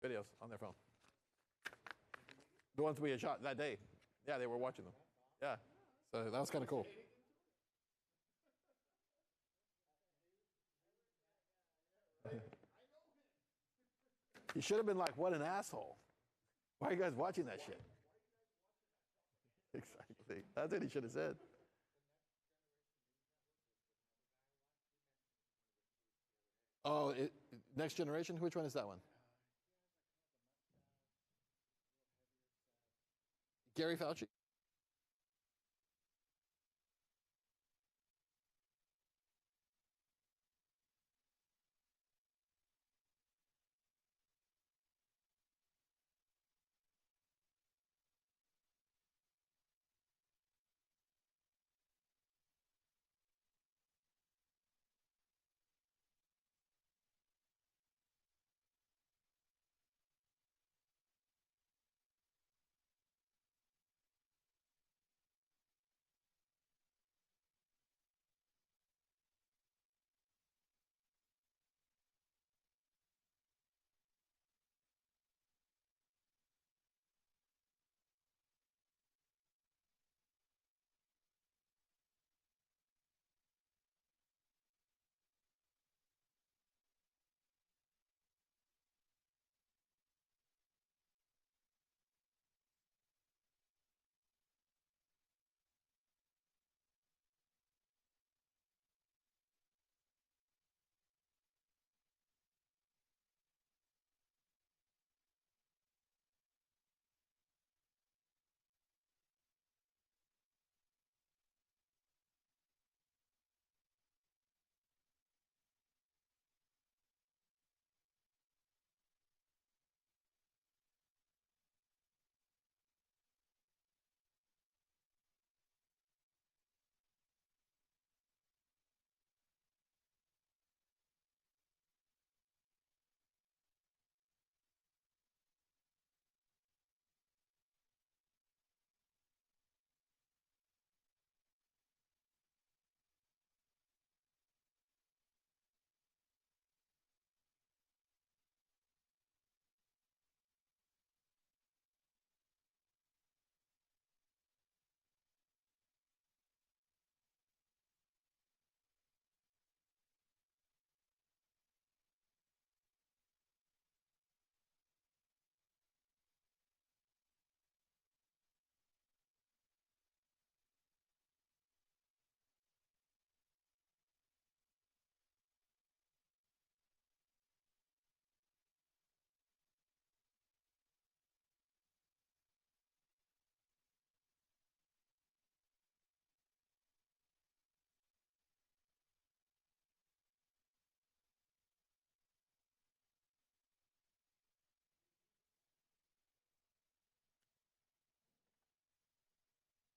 videos on their phone. The ones we had shot that day. Yeah, they were watching them. Yeah. So that was kind of cool. He should have been like, what an asshole. Why are you guys watching that shit? Exactly. That's what he should have said. Oh, Next Generation? Which one is that one? Gary Fauci?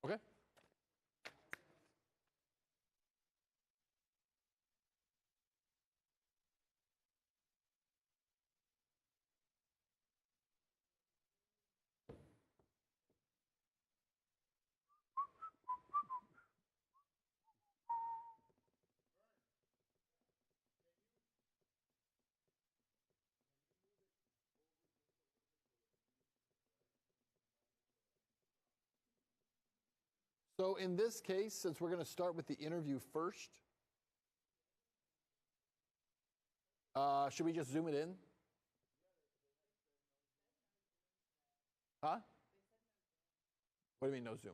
Okay. So in this case, since we're going to start with the interview first, should we just zoom it in? Huh? What do you mean no zoom?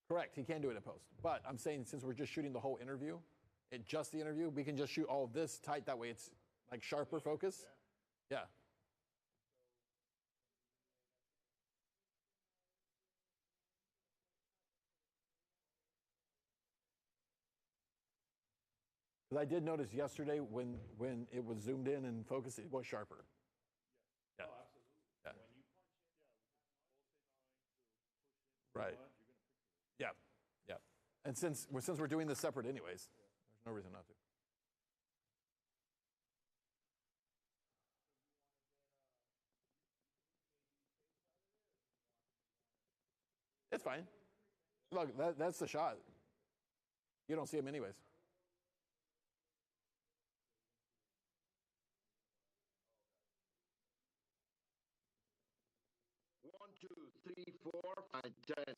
Correct. He can do it in post. But I'm saying since we're just shooting the whole interview, just the interview, we can just shoot all of this tight. That way it's like sharper focus. Yeah. Because I did notice yesterday when it was zoomed in and focused, it was sharper. Yeah. Oh, absolutely. Yeah. When you punch in, both sides to push in, Right. you're going to picture it. Yeah. Yeah. And since we're doing this separate anyways, there's no reason not to. It's fine. Look, that's the shot. You don't see him anyways. 10.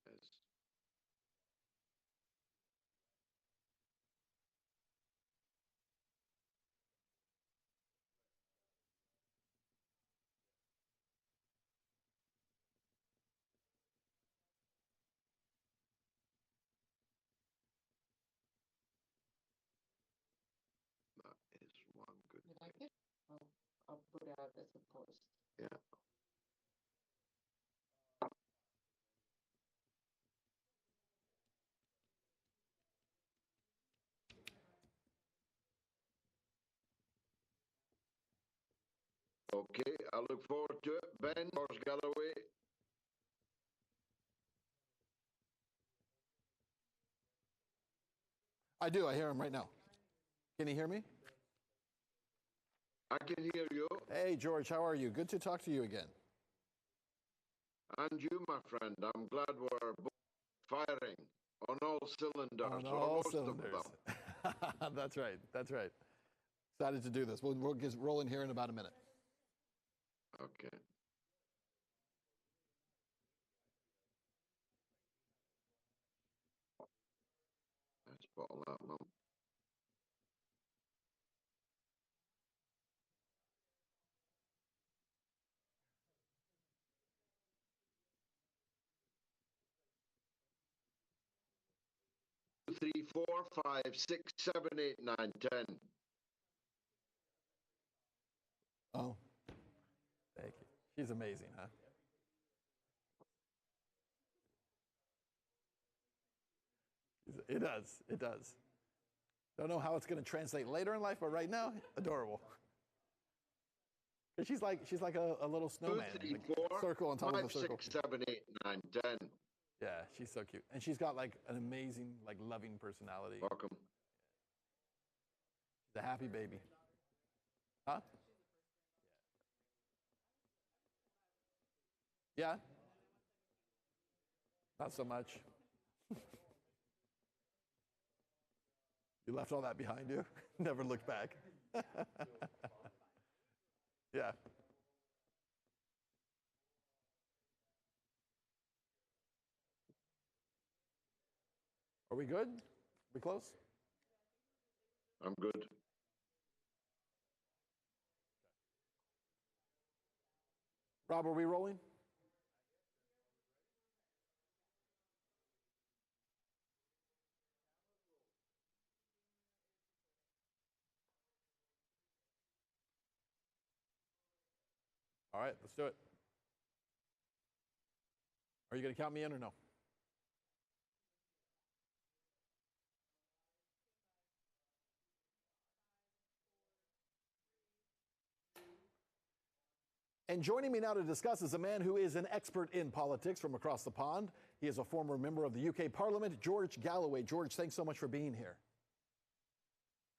Yes. That is one good You like thing. it? I'll put it out as a post. Yeah. Okay, I look forward to it. Ben, George Galloway. I do. I hear him right now. Can you hear me? I can hear you. Hey, George, how are you? Good to talk to you again. And you, my friend. I'm glad we're both firing on all cylinders. On or all most cylinders. of them. That's right. That's right. Excited to do this. We'll get rolling here in about a minute. Okay. Let's bottle that, Mum. Three, four, five, six, seven, eight, nine, 10. Oh, thank you. She's amazing, huh? It does. It does. Don't know how it's going to translate later in life, but right now, adorable. 'Cause she's like a little Two, snowman, three, like four, circle on top of a five, circle. 6, 7, 8, 9, 10. Yeah, she's so cute, and she's got like an amazing, like loving personality. Welcome. She's a happy baby, huh? Yeah. Not so much. You left all that behind you. Never looked back. Yeah. Are we good? We close? I'm good. Rob, are we rolling? All right, let's do it. Are you going to count me in or no? And joining me now to discuss is a man who is an expert in politics from across the pond. He is a former member of the UK Parliament, George Galloway. George, thanks so much for being here.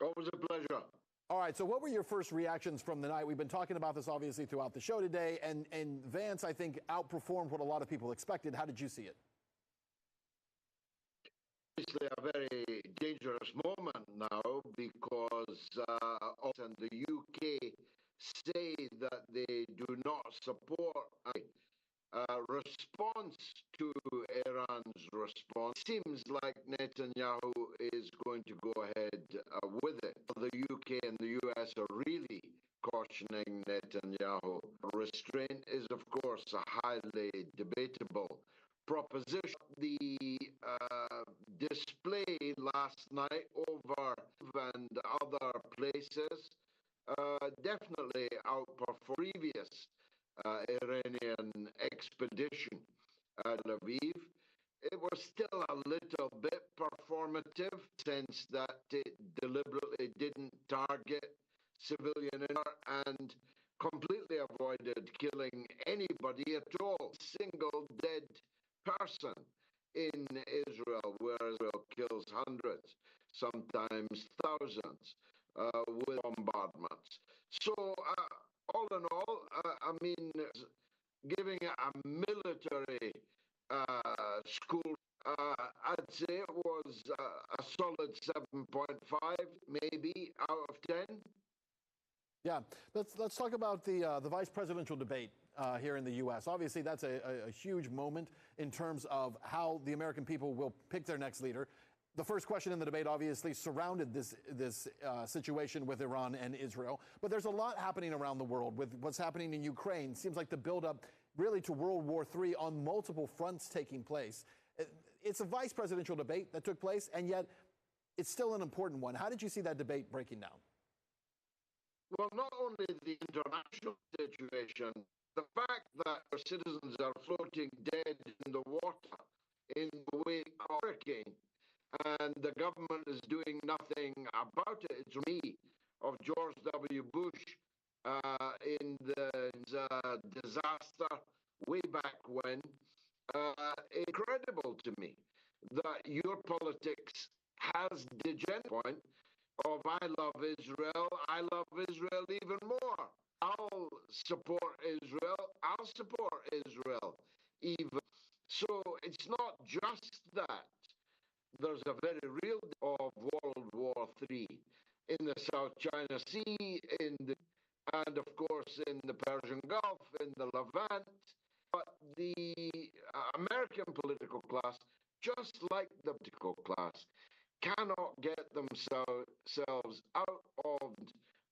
Always a pleasure. All right, so what were your first reactions from the night? We've been talking about this obviously throughout the show today, and Vance, I think, outperformed what a lot of people expected. How did you see it? Obviously, a very dangerous moment now because and the UK say that they do not support a response to Iran's response. Seems like Netanyahu is going to go ahead with it. The UK and the US are really cautioning Netanyahu. Restraint is, of course, a highly debatable proposition. The display last night over and other places definitely outperformed previous Iranian expedition at Lviv. It was still a little bit performative, since that it deliberately didn't target civilian and completely avoided killing anybody at all. Single dead person in Israel, where Israel kills hundreds, sometimes thousands, with bombardments. So, all in all, I mean, giving it a military school, I'd say it was a solid 7.5 maybe out of 10. Yeah, let's talk about the vice presidential debate here in the U.S. Obviously, that's a huge moment in terms of how the American people will pick their next leader. The first question in the debate obviously surrounded this situation with Iran and Israel, but there's a lot happening around the world with what's happening in Ukraine. Seems like the buildup really to World War III on multiple fronts taking place. It's a vice presidential debate that took place, and yet it's still an important one. How did you see that debate breaking down? Well, not only the international situation, the fact that our citizens are floating dead in the water in the wake of a hurricane, and the government is doing nothing about it. It's me of George W. Bush in the disaster way back when. Incredible to me that your politics has the point of I love Israel even more. I'll support Israel, I'll support Israel even. So it's not just that. There's a very real of World War III in the South China Sea, and of course in the Persian Gulf, in the Levant. But the American political class, just like the political class, cannot get themselves out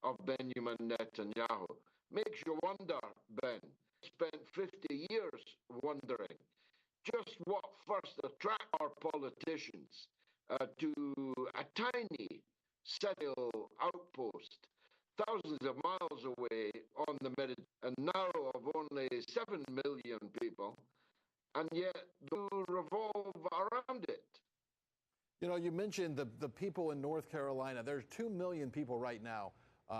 of Benjamin Netanyahu. Makes you wonder, Ben. Spent 50 years wondering just what first attract our politicians to a tiny settled outpost thousands of miles away on the Mediterranean, and now of only 7 million people, and yet to revolve around it. You know, you mentioned the people in North Carolina. There's 2 million people right now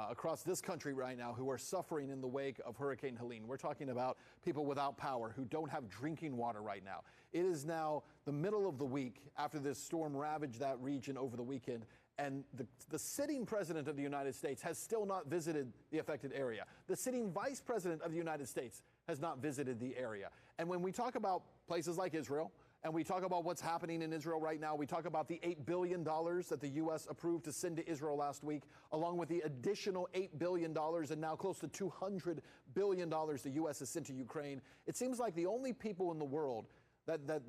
across this country right now who are suffering in the wake of Hurricane Helene. We're talking about people without power who don't have drinking water right now. It is now the middle of the week after this storm ravaged that region over the weekend, and the sitting president of the United States has still not visited the affected area. The sitting vice president of the United States has not visited the area. And when we talk about places like Israel, and we talk about what's happening in Israel right now, we talk about the $8 billion that the U.S. approved to send to Israel last week, along with the additional $8 billion and now close to $200 billion the U.S. has sent to Ukraine. It seems like the only people in the world that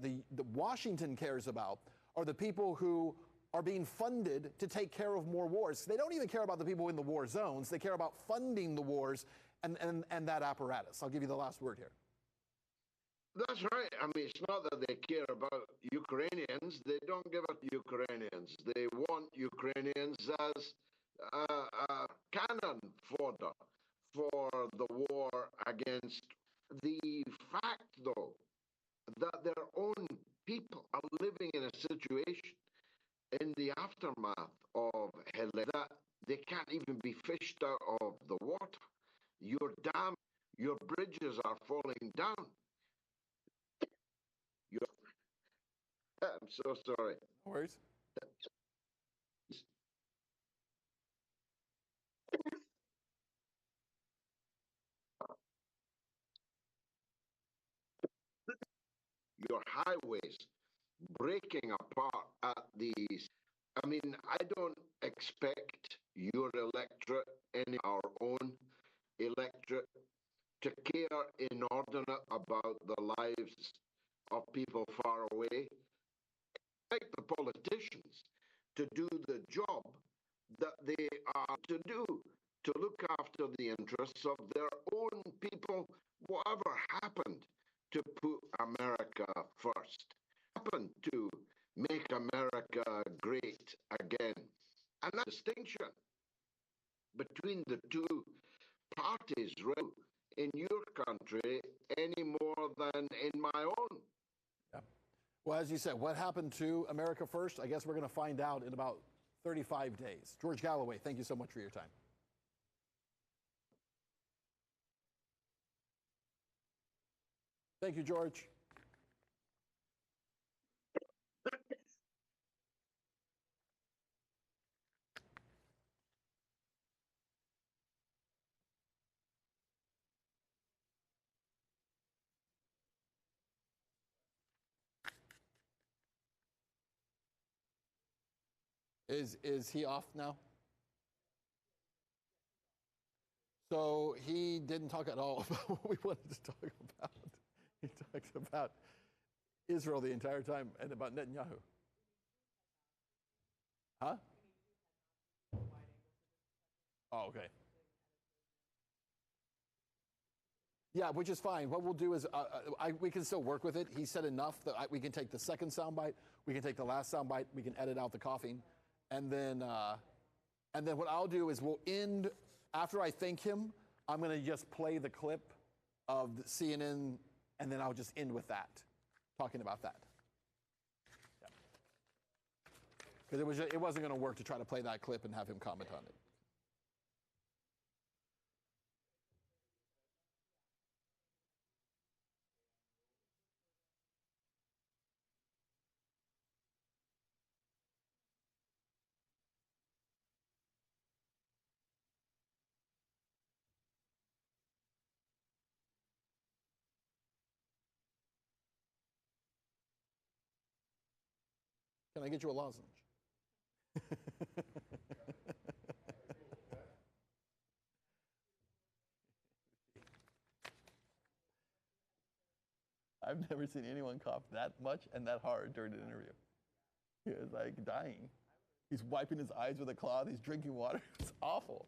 Washington cares about are the people who are being funded to take care of more wars. They don't even care about the people in the war zones. They care about funding the wars and that apparatus. I'll give you the last word here. That's right. I mean, it's not that they care about Ukrainians. They don't give up Ukrainians. They want Ukrainians as cannon fodder for the war against. The fact, though, that their own people are living in a situation in the aftermath of Helene that they can't even be fished out of the water. Your dam, your bridges are falling down. I'm so sorry. No worries. Your highways breaking apart at these. I mean, I don't expect your electorate, any our own electorate, to care inordinate about the lives of people far away. Expect the politicians to do the job that they are to do, to look after the interests of their own people, whatever happened to put America first, happened to make America great again. And that distinction between the two parties in your country any more than in my own. Yeah. Well, as you said, what happened to America first? I guess we're going to find out in about 35 days. George Galloway, thank you so much for your time. Thank you, George. Is he off now? So he didn't talk at all about what we wanted to talk about. He talked about Israel the entire time and about Netanyahu. Huh? Oh, okay. Yeah, which is fine. What we'll do is we can still work with it. He said enough that we can take the second soundbite, we can take the last soundbite, we can edit out the coughing, and then what I'll do is we'll end after I thank him. I'm going to just play the clip of the CNN, and then I'll just end with that, talking about that. Because it wasn't going to work to try to play that clip and have him comment on it. Can I get you a lozenge? I've never seen anyone cough that much and that hard during an interview. He was like dying. He's wiping his eyes with a cloth. He's drinking water. It's awful.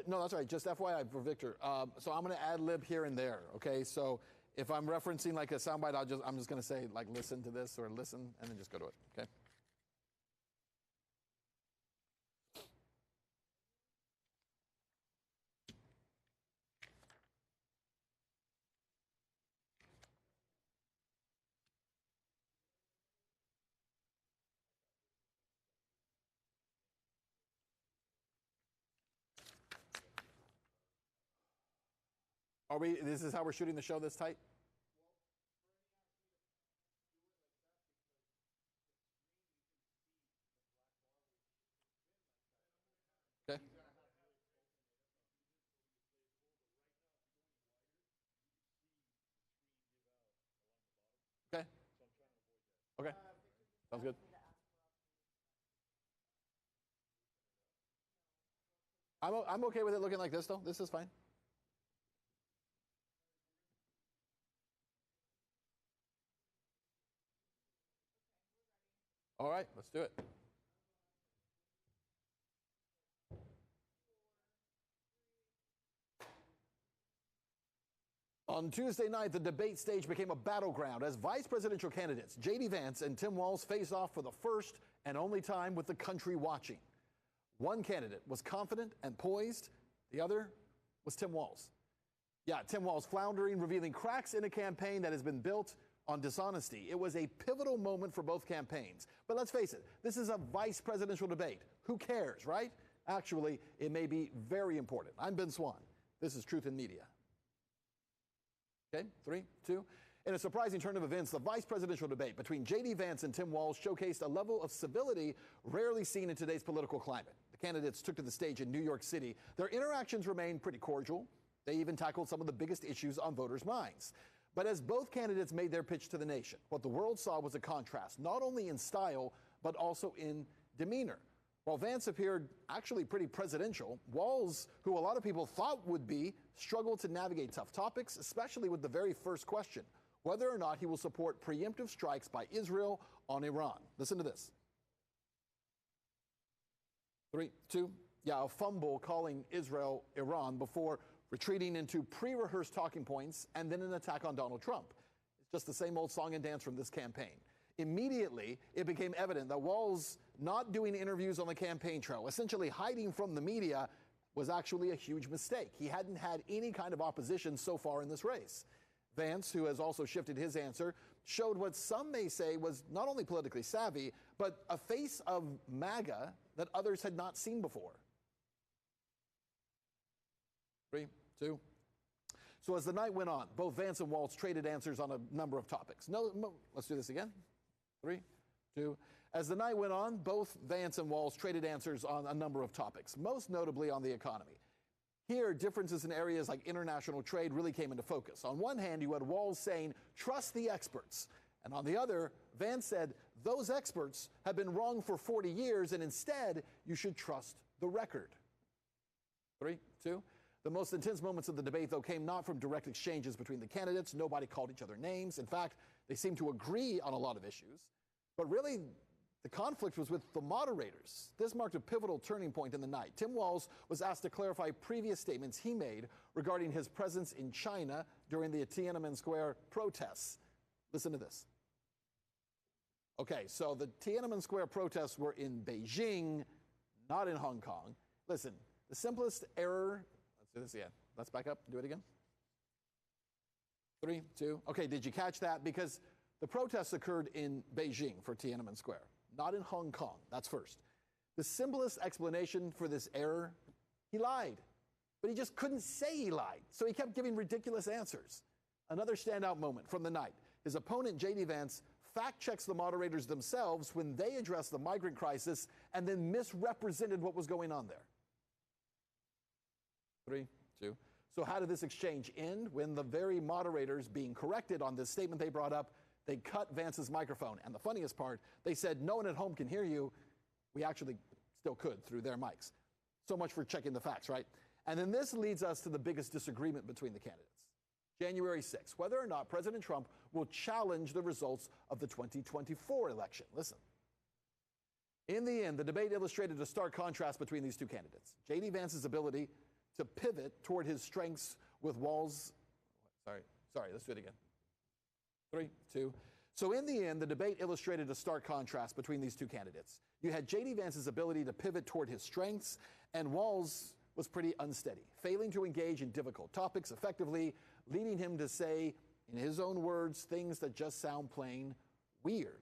No, that's right. Just FYI for Victor. So I'm going to ad lib here and there. Okay. So if I'm referencing like a soundbite, I'm just going to say like listen to this or listen, and then just go to it. Okay. This is how we're shooting the show this tight? Okay. Okay. Okay. Sounds good. I'm okay with it looking like this though. This is fine. All right, let's do it. On Tuesday night, the debate stage became a battleground as vice presidential candidates J.D. Vance and Tim Walz faced off for the first and only time with the country watching. One candidate was confident and poised. The other was Tim Walz. Yeah, Tim Walz floundering, revealing cracks in a campaign that has been built on dishonesty. It was a pivotal moment for both campaigns. But let's face it, this is a vice presidential debate. Who cares, right? Actually, it may be very important. I'm Ben Swan. This is Truth in Media. Okay, 3, 2. In a surprising turn of events, the vice presidential debate between J.D. Vance and Tim Walz showcased a level of civility rarely seen in today's political climate. The candidates took to the stage in New York City. Their interactions remained pretty cordial. They even tackled some of the biggest issues on voters' minds. But as both candidates made their pitch to the nation, what the world saw was a contrast, not only in style, but also in demeanor. While Vance appeared actually pretty presidential, Walz, who a lot of people thought would be, struggled to navigate tough topics, especially with the very first question, whether or not he will support preemptive strikes by Israel on Iran. Listen to this. 3, 2. Yeah, a fumble calling Israel Iran before retreating into pre-rehearsed talking points and then an attack on Donald Trump. It's just the same old song and dance from this campaign. Immediately, it became evident that Walz not doing interviews on the campaign trail, essentially hiding from the media, was actually a huge mistake. He hadn't had any kind of opposition so far in this race. Vance, who has also shifted his answer, showed what some may say was not only politically savvy, but a face of MAGA that others had not seen before. 3, 2. So as the night went on, both Vance and Walz traded answers on a number of topics. Let's do this again. 3, 2. As the night went on, both Vance and Walz traded answers on a number of topics, most notably on the economy. Here, differences in areas like international trade really came into focus. On one hand, you had Walz saying, trust the experts. And on the other, Vance said, those experts have been wrong for 40 years, and instead, you should trust the record. 3, 2. The most intense moments of the debate, though, came not from direct exchanges between the candidates. Nobody called each other names. In fact, they seemed to agree on a lot of issues. But really, the conflict was with the moderators. This marked a pivotal turning point in the night. Tim Walz was asked to clarify previous statements he made regarding his presence in China during the Tiananmen Square protests. Listen to this. Okay, so the Tiananmen Square protests were in Beijing, not in Hong Kong. Listen, the simplest error... Let's do this again. Let's back up. Do it again. 3, 2. Okay, did you catch that? Because the protests occurred in Beijing for Tiananmen Square, not in Hong Kong. That's first. The simplest explanation for this error, he lied. But he just couldn't say he lied, so he kept giving ridiculous answers. Another standout moment from the night. His opponent, J.D. Vance, fact-checks the moderators themselves when they addressed the migrant crisis and then misrepresented what was going on there. 3, 2. So how did this exchange end? When the very moderators being corrected on this statement they brought up, they cut Vance's microphone. And the funniest part, they said, no one at home can hear you. We actually still could through their mics. So much for checking the facts, right? And then this leads us to the biggest disagreement between the candidates. January 6th, whether or not President Trump will challenge the results of the 2024 election. Listen. In the end, the debate illustrated a stark contrast between these two candidates. J.D. Vance's ability to pivot toward his strengths with Walz. Sorry, let's do it again. 3, 2. So in the end, the debate illustrated a stark contrast between these two candidates. You had J.D. Vance's ability to pivot toward his strengths, and Walz was pretty unsteady, failing to engage in difficult topics effectively, leading him to say, in his own words, things that just sound plain weird.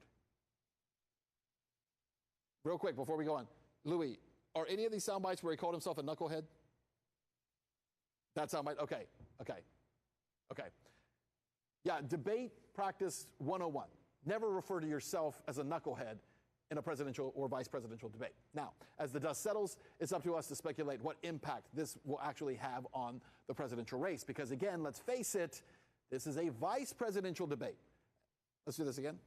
Real quick, before we go on, Louis, are any of these sound bites where he called himself a knucklehead? That sound bite? Okay. Yeah, debate practice 101. Never refer to yourself as a knucklehead in a presidential or vice presidential debate. Now, as the dust settles, it's up to us to speculate what impact this will actually have on the presidential race. Because again, let's face it, this is a vice presidential debate. Let's do this again.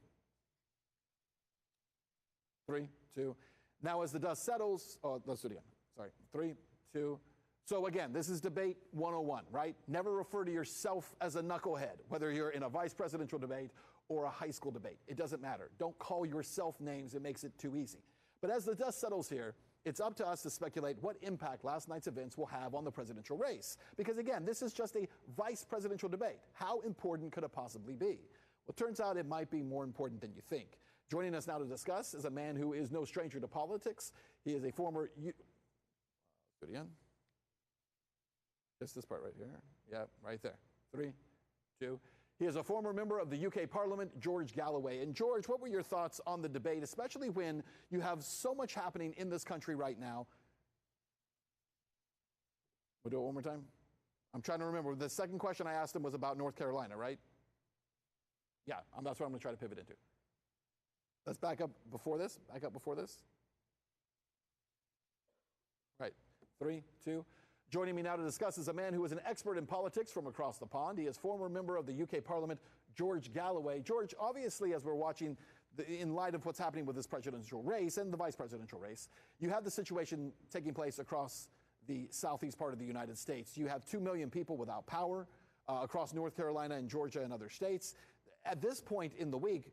3, 2. Now, as the dust settles, let's do it again. Sorry. 3, 2. So again, this is debate 101, right? Never refer to yourself as a knucklehead, whether you're in a vice presidential debate or a high school debate. It doesn't matter. Don't call yourself names. It makes it too easy. But as the dust settles here, It's up to us to speculate what impact last night's events will have on the presidential race. Because again, this is just a vice presidential debate. How important could it possibly be? Well, it turns out it might be more important than you think. Joining us now to discuss is a man who is no stranger to politics. He is a former... Do it again. Just this part right here. Yeah, right there. 3, 2. He is a former member of the UK Parliament, George Galloway. And George, what were your thoughts on the debate, especially when you have so much happening in this country right now? We'll do it one more time. I'm trying to remember. The second question I asked him was about North Carolina, right? Yeah, that's what I'm going to try to pivot into. Let's back up before this. Back up before this. Right. 3, 2. Joining me now to discuss is a man who is an expert in politics from across the pond. He is former member of the UK Parliament, George Galloway. George, obviously, as we're watching, in light of what's happening with this presidential race and the vice presidential race, you have the situation taking place across the southeast part of the United States. You have 2 million people without power across North Carolina and Georgia and other states. At this point in the week,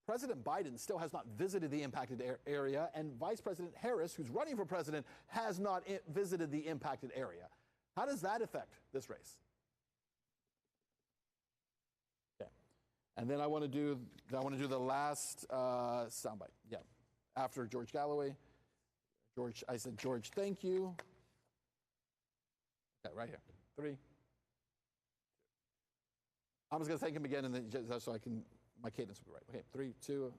President Biden still has not visited the impacted area, and Vice President Harris, who's running for president, has not visited the impacted area. How does that affect this race? Okay. And then I want to do the last soundbite. Yeah. After George Galloway. George, I said, George, thank you. Okay, right here. 3. I'm just going to thank him again, and then just so I can. My cadence will be right. Okay, 3, 2.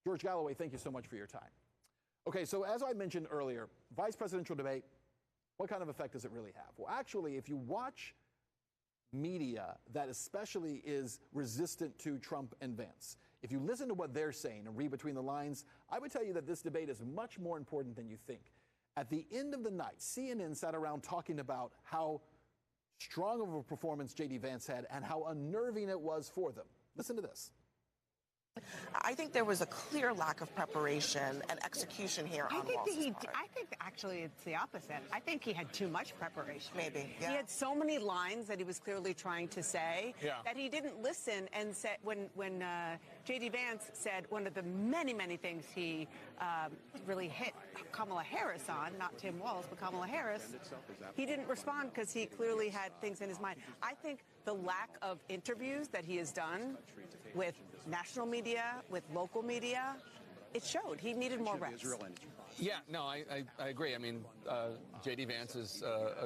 George Galloway, thank you so much for your time. Okay, so as I mentioned earlier, vice presidential debate, what kind of effect does it really have? Well, actually, if you watch media that especially is resistant to Trump and Vance, if you listen to what they're saying and read between the lines, I would tell you that this debate is much more important than you think. At the end of the night, CNN sat around talking about how strong of a performance J.D. Vance had and how unnerving it was for them. Listen to this. I think there was a clear lack of preparation and execution here on Walz's part. I think actually it's the opposite. I think he had too much preparation. Maybe, yeah. He had so many lines that he was clearly trying to say that he didn't listen and said when J.D. Vance said one of the many, many things he really hit Kamala Harris on, not Tim Walz, but Kamala Harris, he didn't respond because he clearly had things in his mind. I think the lack of interviews that he has done with national media, with local media, it showed. He needed more reps. Yeah, no, I agree. I mean, J.D. Vance is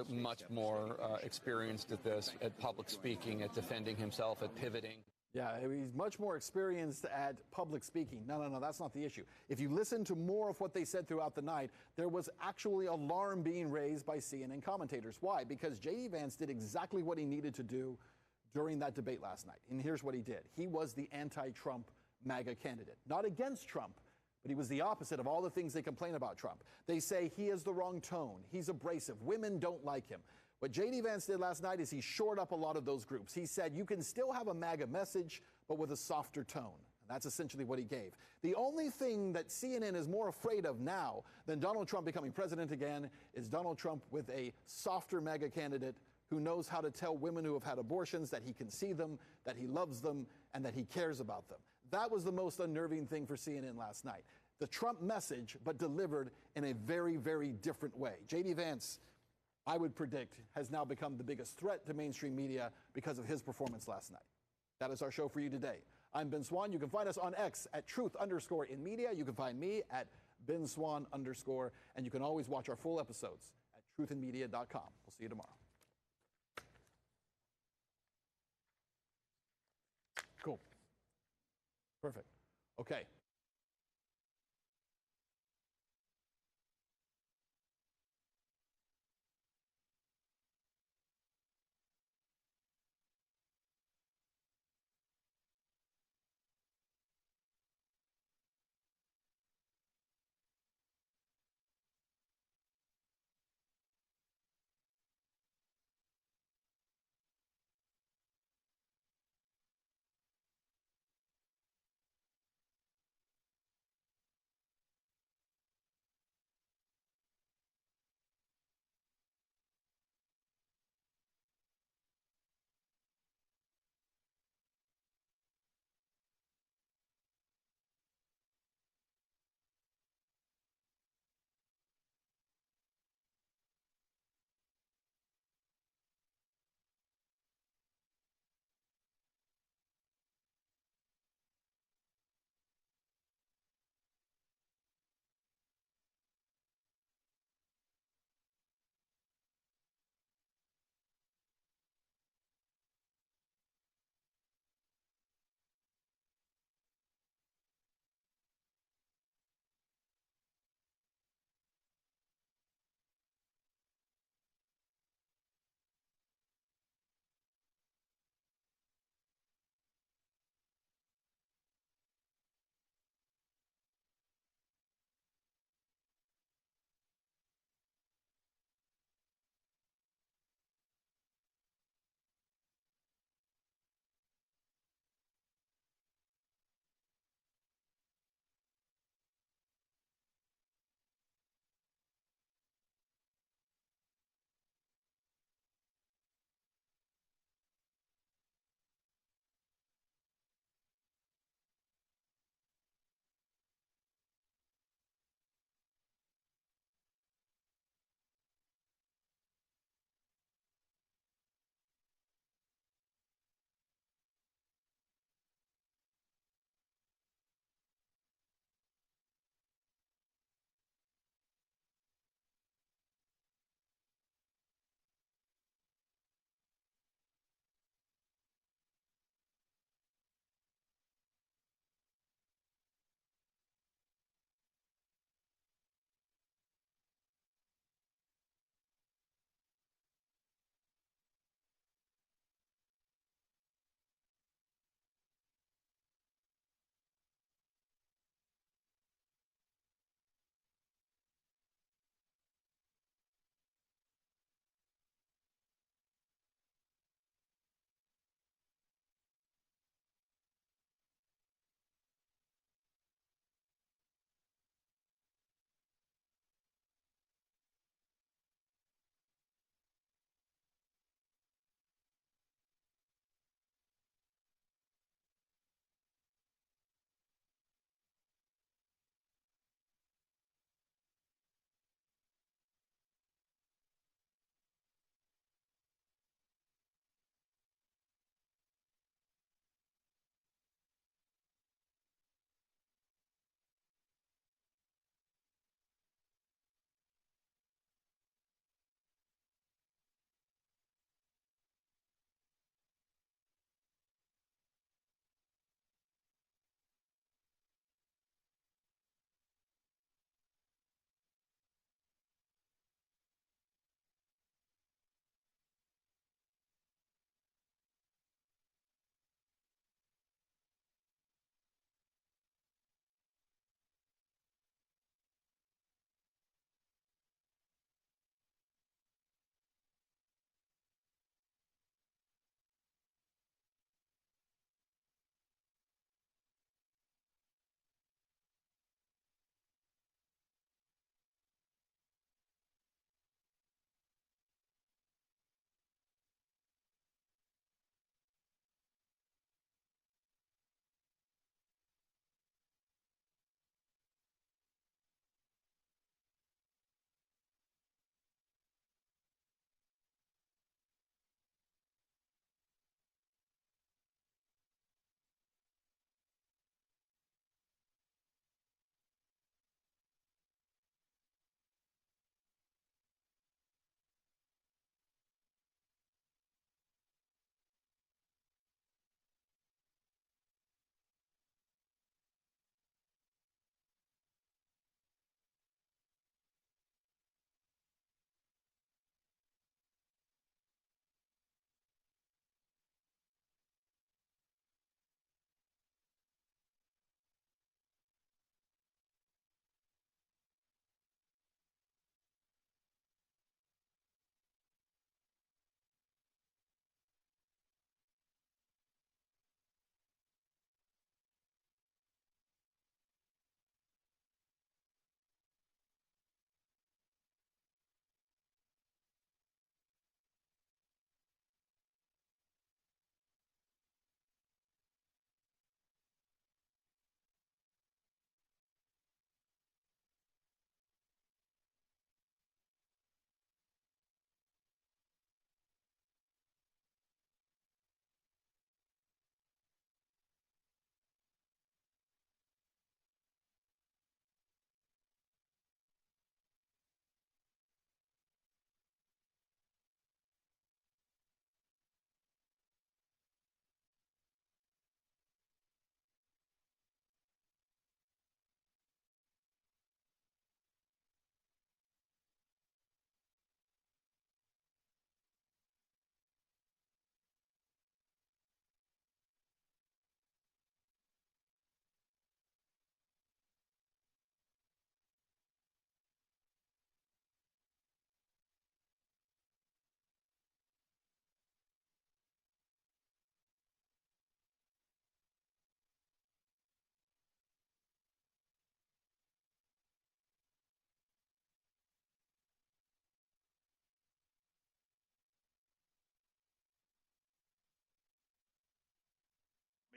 much more experienced at this, at public speaking, at defending himself, at pivoting. Yeah, he's much more experienced at public speaking. No, that's not the issue. If you listen to more of what they said throughout the night, there was actually alarm being raised by CNN commentators. Why? Because J.D. Vance did exactly what he needed to do during that debate last night. And here's what he did. He was the anti-Trump MAGA candidate. Not against Trump, but he was the opposite of all the things they complain about Trump. They say he has the wrong tone. He's abrasive. Women don't like him. What J.D. Vance did last night is he shored up a lot of those groups. He said you can still have a MAGA message, but with a softer tone. And that's essentially what he gave. The only thing that CNN is more afraid of now than Donald Trump becoming president again is Donald Trump with a softer MAGA candidate who knows how to tell women who have had abortions that he can see them, that he loves them, and that he cares about them. That was the most unnerving thing for CNN last night. The Trump message, but delivered in a very, very different way. J.D. Vance, I would predict, has now become the biggest threat to mainstream media because of his performance last night. That is our show for you today. I'm Ben Swan. You can find us on X at @truth_in_media. You can find me at BenSwan_. And you can always watch our full episodes at truthinmedia.com. We'll see you tomorrow. Cool. Perfect. Okay.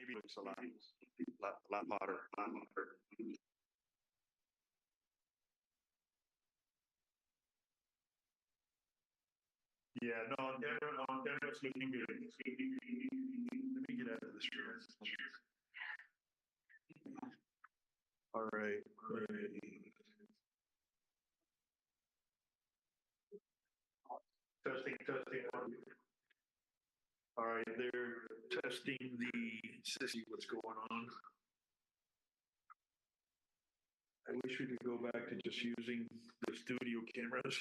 maybe it looks a lot hotter. Yeah, no, on camera it's looking good. Let me get out of this room. All right. All right. Testing, testing. All right, they're testing the see what's going on. I wish we could go back to just using the studio cameras.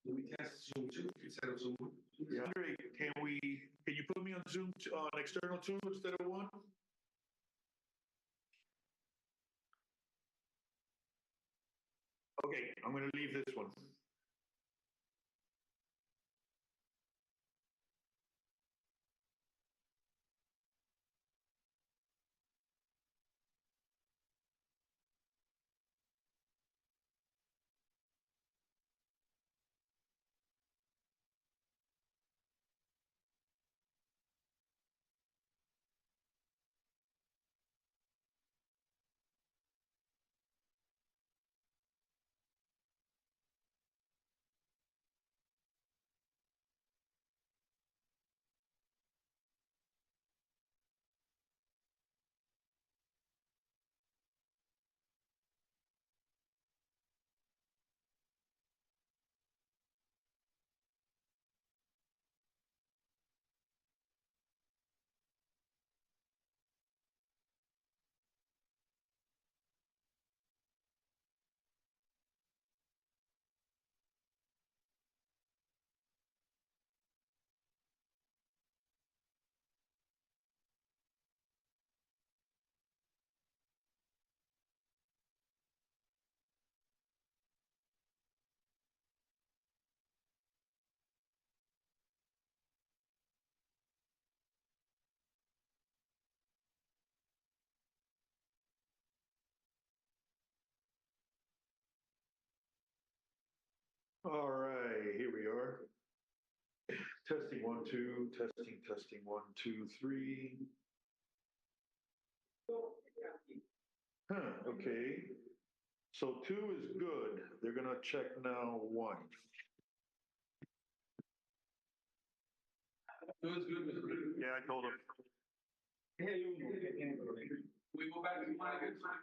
We test Zoom too, instead of Zoom. Yeah. Andre, can you put me on Zoom, on external two instead of one? Okay, I'm gonna leave this one. All right, here we are. Testing 1, 2, testing 1, 2, 3. Huh, okay. So 2 is good. They're gonna check now 1. It was good, Mr. President. Yeah, I told him. We go back to my good time.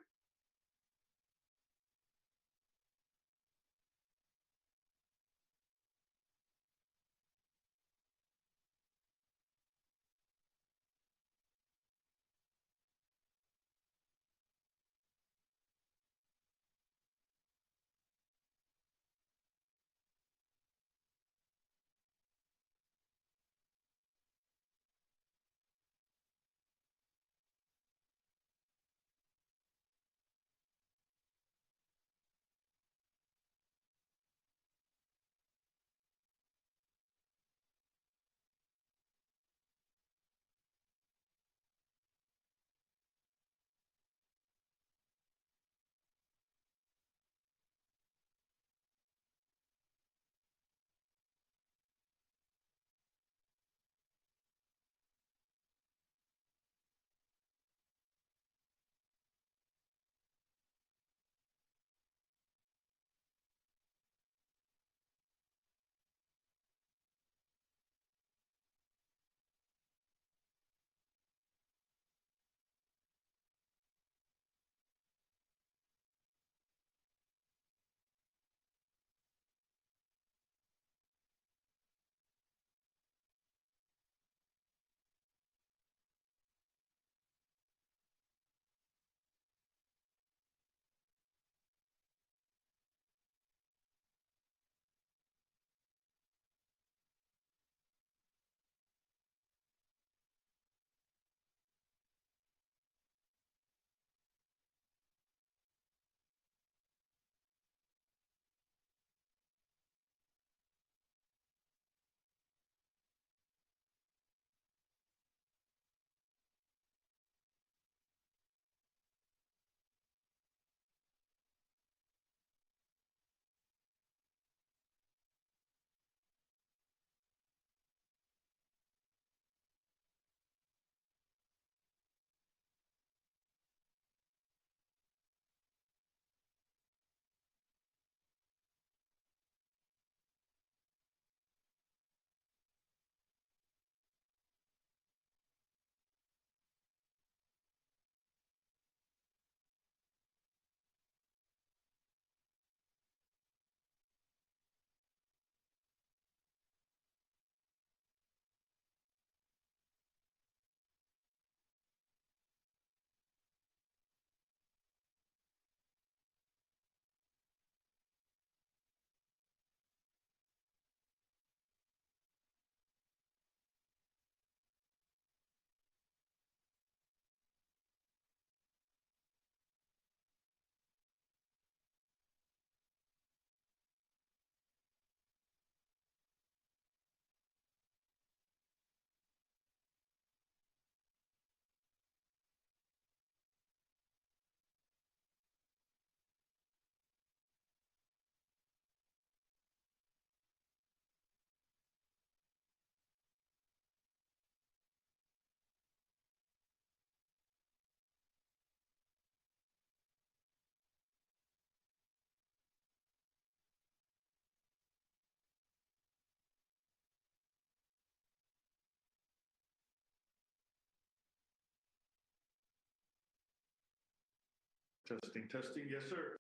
Testing, testing. Yes, sir.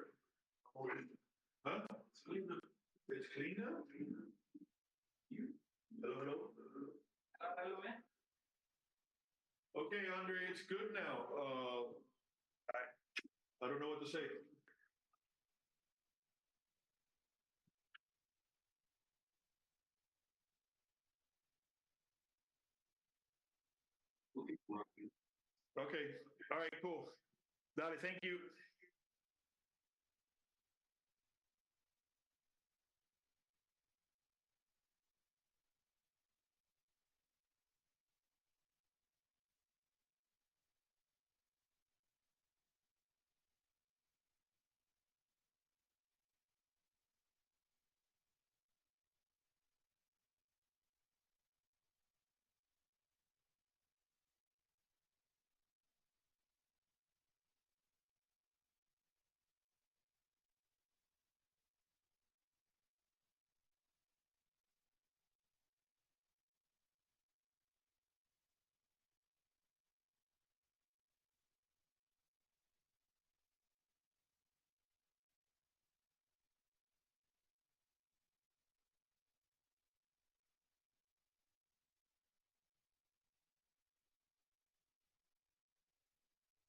Huh? It's clean now. It's clean now? Hello, hello? Hello, man. Okay, Andre, it's good now. I don't know what to say. Okay. All right, cool. Dale, thank you.